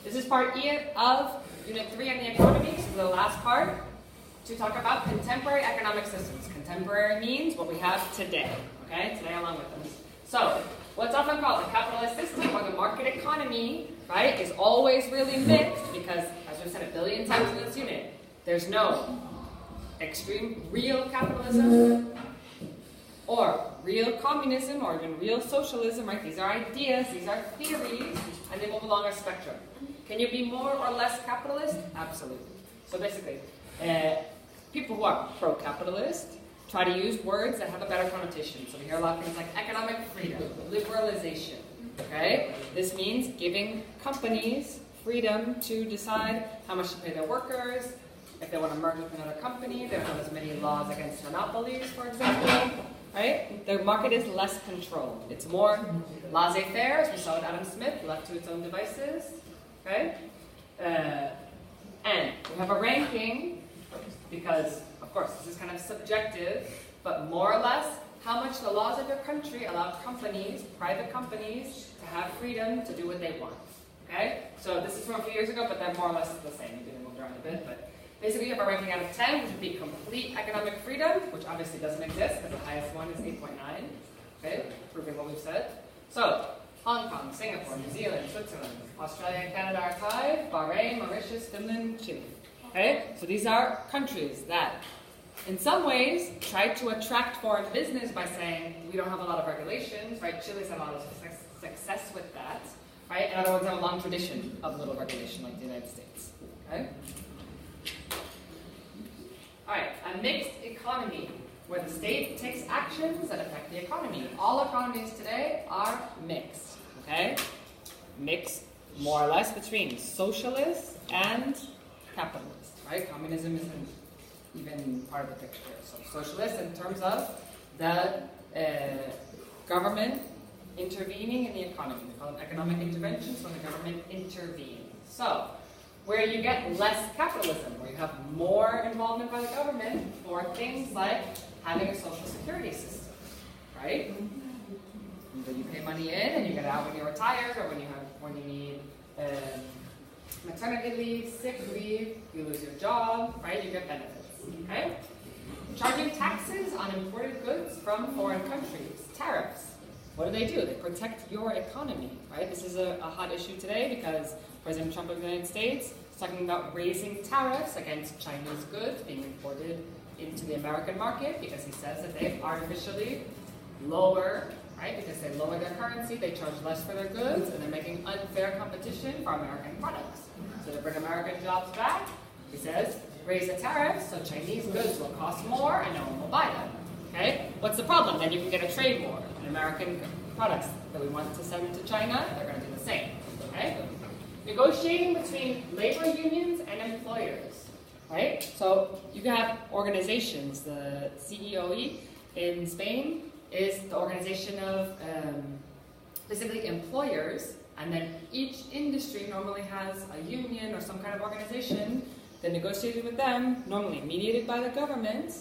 This is part E of Unit 3 on the economy. This is the last part to talk about contemporary economic systems. Contemporary means what we have today, okay? Today along with us. So, what's often called the capitalist system or the market economy, right, is always really mixed because, as we've said a billion times in this unit, there's no extreme real capitalism or real communism or even real socialism, right? These are ideas, these are theories, and they move along a spectrum. Can you be more or less capitalist? Absolutely. So basically, people who are pro-capitalist try to use words that have a better connotation. So we hear a lot of things like economic freedom, liberalization, okay? This means giving companies freedom to decide how much to pay their workers, if they want to merge with another company, they don't have as many laws against monopolies, for example, right? The market is less controlled. It's more laissez-faire, as we saw with Adam Smith, left to its own devices, okay? And we have a ranking because, of course, this is kind of subjective, but more or less how much the laws of your country allow companies, private companies, to have freedom to do what they want, okay? So this is from a few years ago, but they're more or less the same. Maybe they moved around a bit, but basically, you have a ranking out of 10, which would be complete economic freedom, which obviously doesn't exist, because the highest one is 8.9, okay, proving what we've said. So, Hong Kong, Singapore, New Zealand, Switzerland, Australia and Canada are tied, Bahrain, Mauritius, Finland, Chile. Okay, so these are countries that, in some ways, try to attract foreign business by saying, we don't have a lot of regulations, right? Chile's had a lot of success with that, right? And other ones have a long tradition of little regulation, like the United States, okay? Alright, a mixed economy, where the state takes actions that affect the economy. All economies today are mixed, okay? Mixed, more or less, between socialist and capitalist, right? Communism isn't even part of the picture. So socialist in terms of the government intervening in the economy. We call it economic intervention, so the government intervenes. So, where you get less capitalism, where you have more involvement by the government for things like having a social security system, right? So you pay money in and you get out when you're retired or when you need maternity leave, sick leave, you lose your job, right? You get benefits, okay? Charging taxes on imported goods from foreign countries, tariffs. What do? They protect your economy, right? This is a hot issue today because President Trump of the United States is talking about raising tariffs against Chinese goods being imported into the American market because he says that they artificially lower, right? Because they lower their currency, they charge less for their goods, and they're making unfair competition for American products. So to bring American jobs back, he says, raise the tariffs so Chinese goods will cost more and no one will buy them. Okay? What's the problem? Then you can get a trade war. And American products that we want to send to China, they're going to do the same. Okay? Negotiating between labor unions and employers. Right? So you can have organizations. The CEOE in Spain is the organization of basically employers, and then each industry normally has a union or some kind of organization that negotiated with them, normally mediated by the government,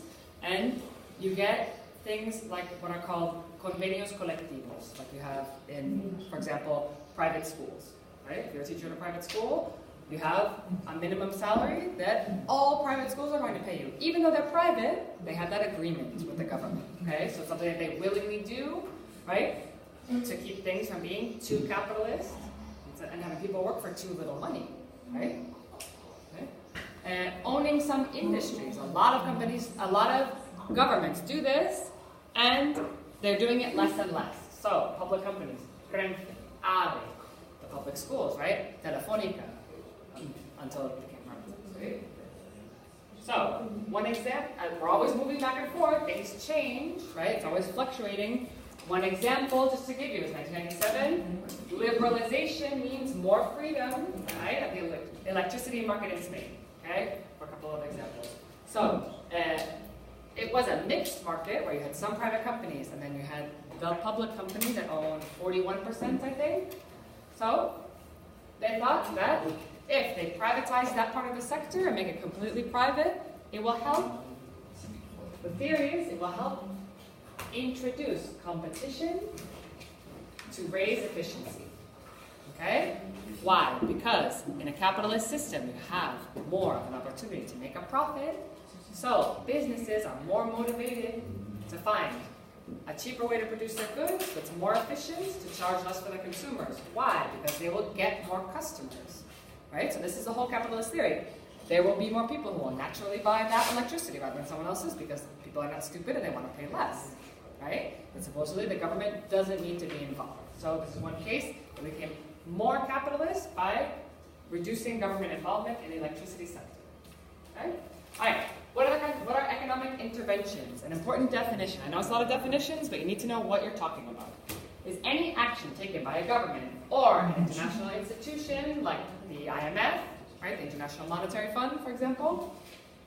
and you get things like what are called convenios colectivos, like you have in, for example, private schools, right? If you're a teacher in a private school, you have a minimum salary that all private schools are going to pay you. Even though they're private, they have that agreement with the government, okay? So it's something that they willingly do, right? To keep things from being too capitalist and having people work for too little money, right? Okay? Owning some industries. A lot of companies, a lot of governments do this, and they're doing it less and less. So, public companies, AVE, the public schools, right? Telefonica, until it became private, right? So, one example, we're always moving back and forth, things change, right? It's always fluctuating. One example, just to give you, is 1997. Liberalization means more freedom, right, of the electricity market in Spain, okay? For a couple of examples. So, it was a mixed market where you had some private companies and then you had the public company that owned 41%, I think. So they thought that if they privatize that part of the sector and make it completely private, it will help. The theory is it will help introduce competition to raise efficiency. Okay? Why? Because in a capitalist system, you have more of an opportunity to make a profit. So businesses are more motivated to find a cheaper way to produce their goods that's more efficient to charge less for the consumers. Why? Because they will get more customers, right? So this is the whole capitalist theory. There will be more people who will naturally buy that electricity rather than someone else's because people are not stupid and they want to pay less, right? And supposedly the government doesn't need to be involved. So this is one case where we became more capitalist by reducing government involvement in the electricity sector, okay? All right. What are economic interventions? An important definition. I know it's a lot of definitions, but you need to know what you're talking about. Is any action taken by a government or an international institution like the IMF, right, the International Monetary Fund, for example,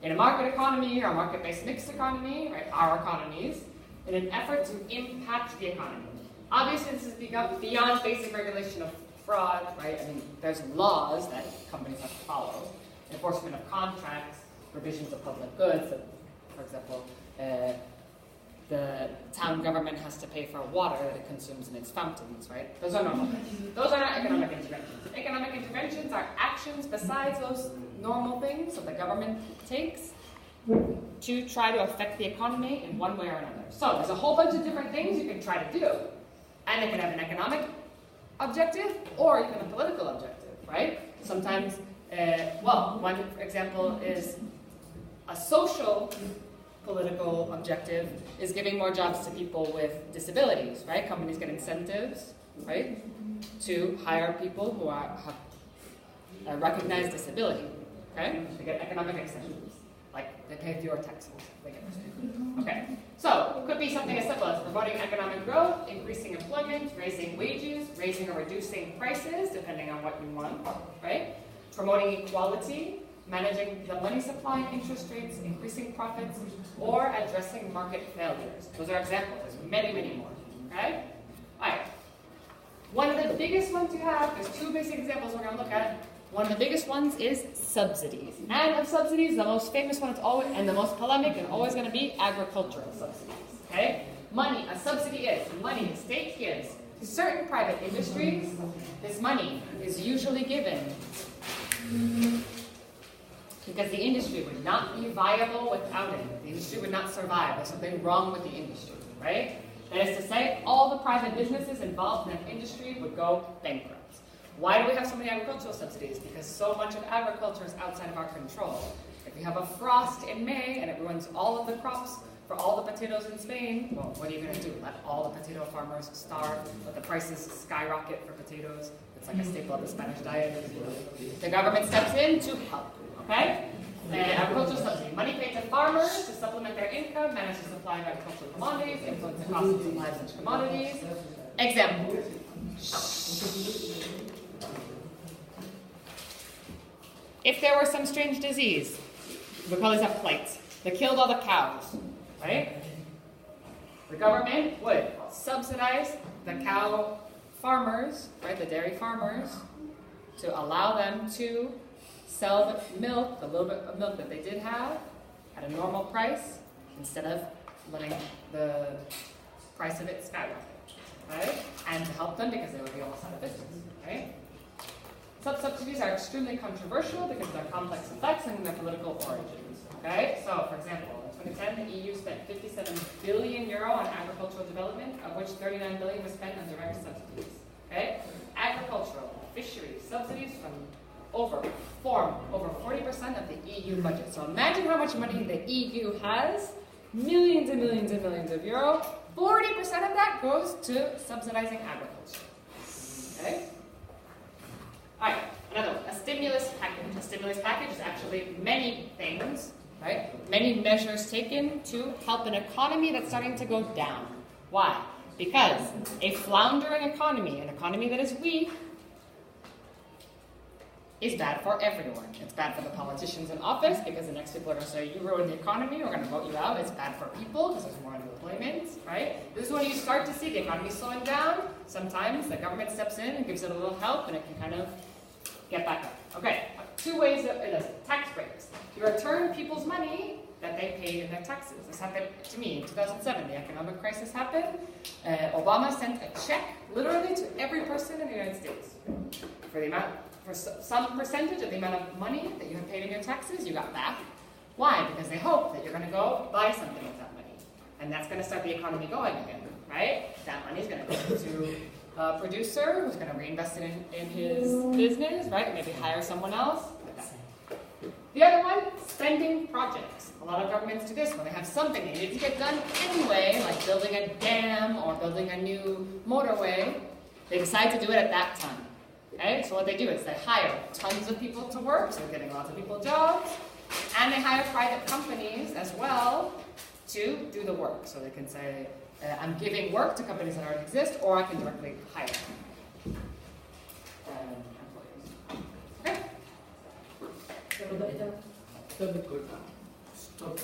in a market economy or a market-based mixed economy, right, our economies, in an effort to impact the economy. Obviously, this is beyond basic regulation of fraud, right? I mean, there's laws that companies have to follow, enforcement of contracts, provisions of public goods. So, for example, the town government has to pay for water that it consumes in its fountains, right? Those are normal things. Those are not economic interventions. Economic interventions are actions besides those normal things that the government takes to try to affect the economy in one way or another. So there's a whole bunch of different things you can try to do. And it can have an economic objective or even a political objective, right? Sometimes, one example is a social political objective is giving more jobs to people with disabilities, right? Companies get incentives, right, to hire people who have a recognized disability, okay? They get economic incentives, like they pay fewer taxes. They get okay, so it could be something as simple as promoting economic growth, increasing employment, raising wages, raising or reducing prices, depending on what you want, right? Promoting equality, managing the money supply and interest rates, increasing profits, or addressing market failures. Those are examples. There's many, many more. Okay? All right. One of the biggest ones you have, there's two basic examples we're going to look at. One of the biggest ones is subsidies. And of subsidies, the most famous one and the most polemic is always going to be agricultural subsidies. Okay? Money, a subsidy is money the state gives to certain private industries. This money is usually given because the industry would not be viable without it. The industry would not survive. There's something wrong with the industry, right? That is to say, all the private businesses involved in that industry would go bankrupt. Why do we have so many agricultural subsidies? Because so much of agriculture is outside of our control. If you have a frost in May and it ruins all of the crops for all the potatoes in Spain, well, what are you going to do? Let all the potato farmers starve? Let the prices skyrocket for potatoes? It's like a staple of the Spanish diet. The government steps in to help. Okay? Agricultural subsidy. Money paid to farmers to supplement their income, manage the supply of agricultural commodities, influence the cost of supply of such commodities. Example. If there were some strange disease, we call these up plagues, that killed all the cows, right? The government would subsidize the cow farmers, right, the dairy farmers, to allow them to sell the milk, the little bit of milk that they did have, at a normal price, instead of letting the price of it skyrocket, right? And to help them because they would be almost out of business, right? Subsidies are extremely controversial because of their complex effects and their political origins, okay? So, for example, in 2010, the EU spent €57 billion on agricultural development, of which $39 billion was spent on direct subsidies, okay? Agricultural, fisheries, subsidies form over 40% of the EU budget. So imagine how much money the EU has, millions and millions and millions of euro. 40% of that goes to subsidizing agriculture, okay? All right, another one, a stimulus package. A stimulus package is actually many things, right? Many measures taken to help an economy that's starting to go down. Why? Because a floundering economy, an economy that is weak, is bad for everyone. It's bad for the politicians in office because the next people are going to say, you ruined the economy, we're going to vote you out. It's bad for people because there's more unemployment, right? This is when you start to see the economy slowing down. Sometimes the government steps in and gives it a little help and it can kind of get back up. Okay, two ways of it does it. Tax breaks. You return people's money that they paid in their taxes. This happened to me in 2007. The economic crisis happened. Obama sent a check literally to every person in the United States for the amount for some percentage of the amount of money that you have paid in your taxes, you got back. Why? Because they hope that you're going to go buy something with that money. And that's going to start the economy going again, right? That money is going to go to a producer who's going to reinvest it in his business, right? Maybe hire someone else. Like that. The other one, spending projects. A lot of governments do this when they have something they need to get done anyway, like building a dam or building a new motorway. They decide to do it at that time. Okay? So what they do is they hire tons of people to work, so they're getting lots of people jobs, and they hire private companies as well to do the work. So they can say, I'm giving work to companies that already exist, or I can directly hire employees. Okay? Stop.